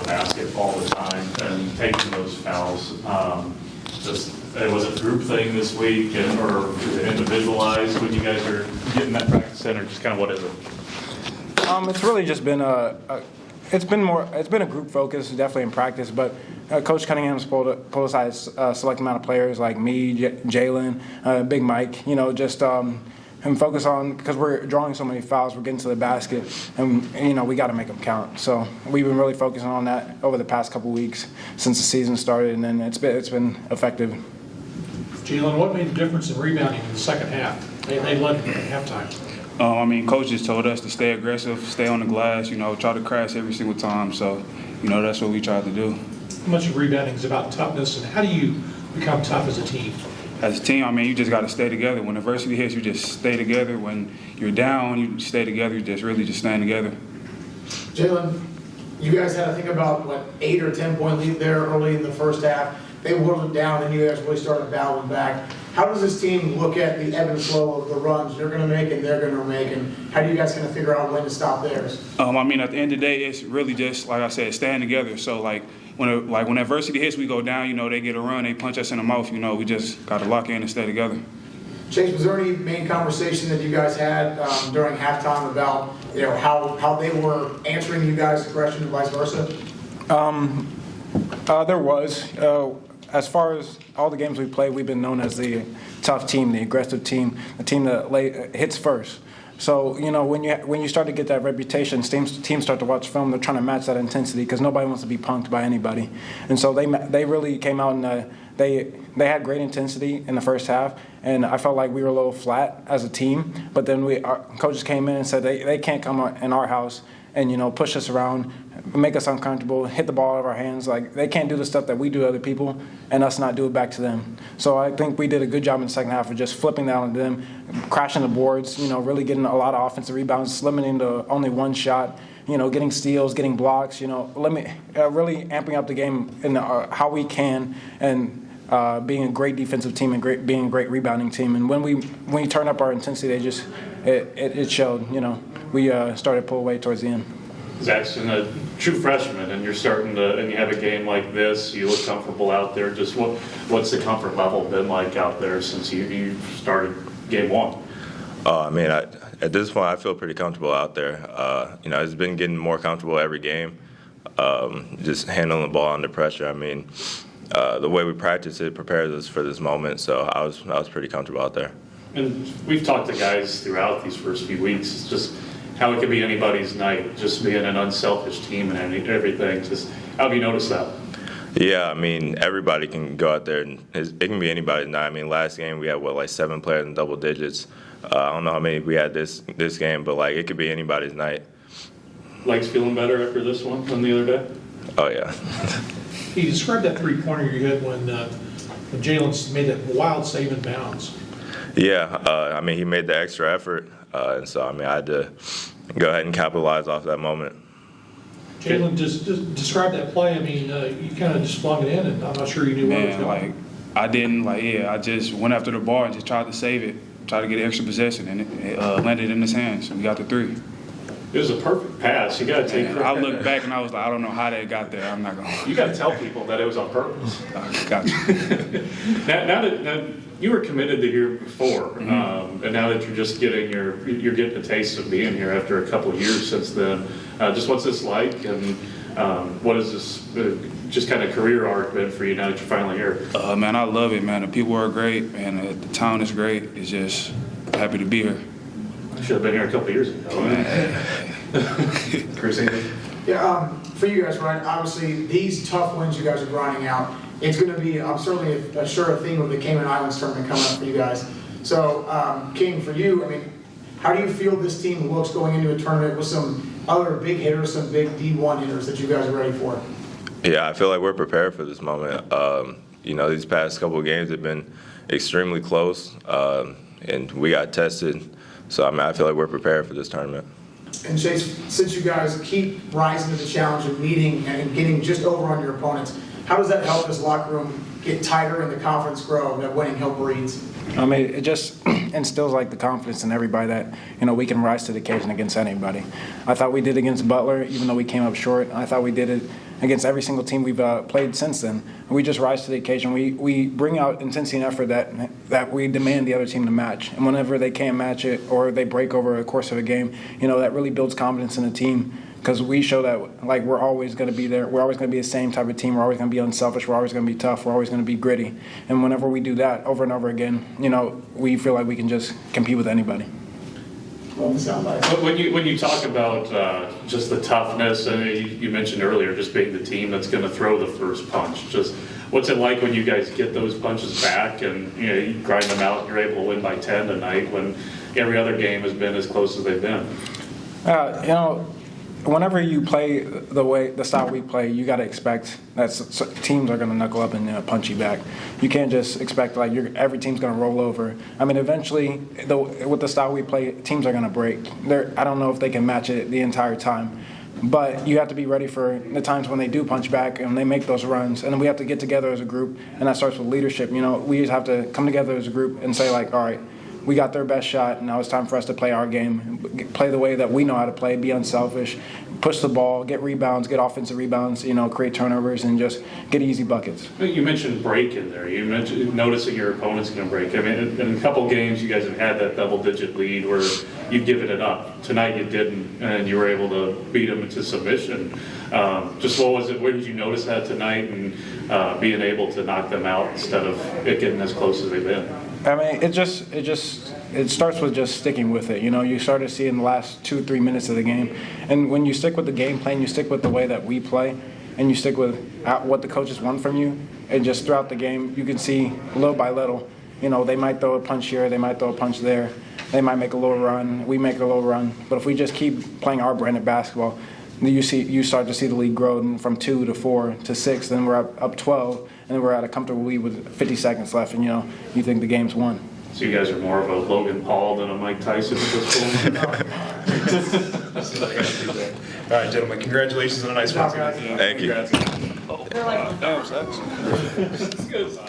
basket all the time and taking those fouls. It was a group thing this week, or is it individualized when you guys are getting that practice in, or just kind of what is it? It's really just been it's been a group focus, definitely in practice, but Coach Cunningham's pulled aside a select amount of players like me, Jalen, Big Mike, and focus on, because we're drawing so many fouls, we're getting to the basket, and we got to make them count. So we've been really focusing on that over the past couple weeks since the season started, and then it's been effective. Jalen, what made the difference in rebounding in the second half? They led at halftime. Coach just told us to stay aggressive, stay on the glass, try to crash every single time. So, that's what we tried to do. How much of rebounding is about toughness, and how do you become tough as a team? As a team, you just got to stay together. When adversity hits, you just stay together. When you're down, you stay together. You just really just stand together. Jalen, you guys had to think about, 8 or 10 point lead there early in the first half. They whittled it down, and you guys really started battling back. How does this team look at the ebb and flow of the runs you're going to make and they're going to make, and how do you guys kind of figure out when to stop theirs? At the end of the day, it's really just, like I said, staying together. So, when adversity hits, we go down, they get a run, they punch us in the mouth, we just got to lock in and stay together. Chase, was there any main conversation that you guys had during halftime about, how they were answering you guys' aggression and vice versa? There was. As far as all the games we played, we've been known as the tough team, the aggressive team, the team that hits first. So, when you start to get that reputation, teams start to watch film, they're trying to match that intensity because nobody wants to be punked by anybody. And so they really came out and they had great intensity in the first half, and I felt like we were a little flat as a team. But then our coaches came in and said they can't come in our house and push us around, make us uncomfortable, hit the ball out of our hands. Like, they can't do the stuff that we do to other people and us not do it back to them. So I think we did a good job in the second half of just flipping that on them, crashing the boards, really getting a lot of offensive rebounds, limiting to only one shot, getting steals, getting blocks, really amping up the game in how we can, and being a great defensive team and being a great rebounding team. And when we turn up our intensity, it showed. We started to pull away towards the end. Zach's a true freshman, and and you have a game like this. You look comfortable out there. Just what's the comfort level been like out there since you started game one? At this point, I feel pretty comfortable out there. It's been getting more comfortable every game. Just handling the ball under pressure. The way we practice it prepares us for this moment. So I was pretty comfortable out there. And we've talked to guys throughout these first few weeks. It's just how it could be anybody's night, just being an unselfish team and everything. Just how have you noticed that? Yeah, everybody can go out there, and it can be anybody's night. Last game we had 7 players in double digits. I don't know how many we had this game, but it could be anybody's night. Legs feeling better after this one than the other day? Oh yeah. He described that three-pointer you hit when Jalen made that wild save in bounds. Yeah, he made the extra effort, and so I had to go ahead and capitalize off that moment. Jalen, just describe that play. You kind of just flung it in, and I'm not sure you knew where it was going. I didn't, I just went after the ball and just tried to save it, tried to get an extra possession, and it landed in his hands, and we got the 3. It was a perfect pass. You got to take credit. I looked back and I was like, I don't know how that got there. I'm not going to. You got to tell people that it was on purpose. Gotcha. now you were committed to here before, and now that you're just getting a taste of being here after a couple of years since then. Just what's this like, and what is this just kind of career arc been for you now that you're finally here? Man, I love it, man. The people are great, and the town is great. It's just happy to be here. Should have been here a couple of years ago. Yeah, for you guys, right? Obviously, these tough wins you guys are grinding out. It's going to be, I'm certainly a theme of the Cayman Islands tournament coming up for you guys. So, King, for you, how do you feel this team looks going into a tournament with some other big hitters, some big D1 hitters that you guys are ready for? Yeah, I feel like we're prepared for this moment. These past couple of games have been extremely close, and we got tested. So, I feel like we're prepared for this tournament. And Chase, since you guys keep rising to the challenge of meeting and getting just over on your opponents, how does that help this locker room get tighter and the confidence grow that winning help breeds? It just instills the confidence in everybody that we can rise to the occasion against anybody. I thought we did against Butler, even though we came up short. I thought we did it against every single team we've played since then. We just rise to the occasion. We bring out intensity and effort that we demand the other team to match. And whenever they can't match it or they break over a course of a game, that really builds confidence in the team. Because we show that, like, we're always going to be there. We're always going to be the same type of team. We're always going to be unselfish. We're always going to be tough. We're always going to be gritty. And whenever we do that over and over again, we feel like we can just compete with anybody. Love the soundbite. But when you talk about just the toughness, and you mentioned earlier just being the team that's going to throw the first punch, just what's it like when you guys get those punches back and you grind them out and you're able to win by 10 tonight when every other game has been as close as they've been? Whenever you play the style we play, you got to expect that teams are going to knuckle up and punch you back. You can't just expect every team's going to roll over. I mean, eventually, with the style we play, teams are going to break. I don't know if they can match it the entire time, but you have to be ready for the times when they do punch back and they make those runs. And then we have to get together as a group, and that starts with leadership. We have to come together as a group and say, like, all right, we got their best shot, and now it's time for us to play our game, play the way that we know how to play, be unselfish, push the ball, get rebounds, get offensive rebounds, create turnovers, and just get easy buckets. You mentioned break in there. You mentioned noticing your opponent's going to break. I mean, in a couple games, you guys have had that double-digit lead where you've given it up. Tonight you didn't, and you were able to beat them into submission. Just what was it? Where did you notice that tonight, and being able to knock them out instead of it getting as close as they've been? I mean, it starts with just sticking with it. You start to see in the last 2 or 3 minutes of the game, and when you stick with the game plan, you stick with the way that we play, and you stick with what the coaches want from you, and just throughout the game, you can see little by little. They might throw a punch here, they might throw a punch there, they might make a little run, we make a little run, but if we just keep playing our brand of basketball, you start to see the lead grow from 2 to 4 to 6, then we're up 12. And then we're at a comfortable lead with 50 seconds left, and you think the game's won. So you guys are more of a Logan Paul than a Mike Tyson at this point? All right, gentlemen, congratulations on a nice one. Thank you. That was excellent. Good.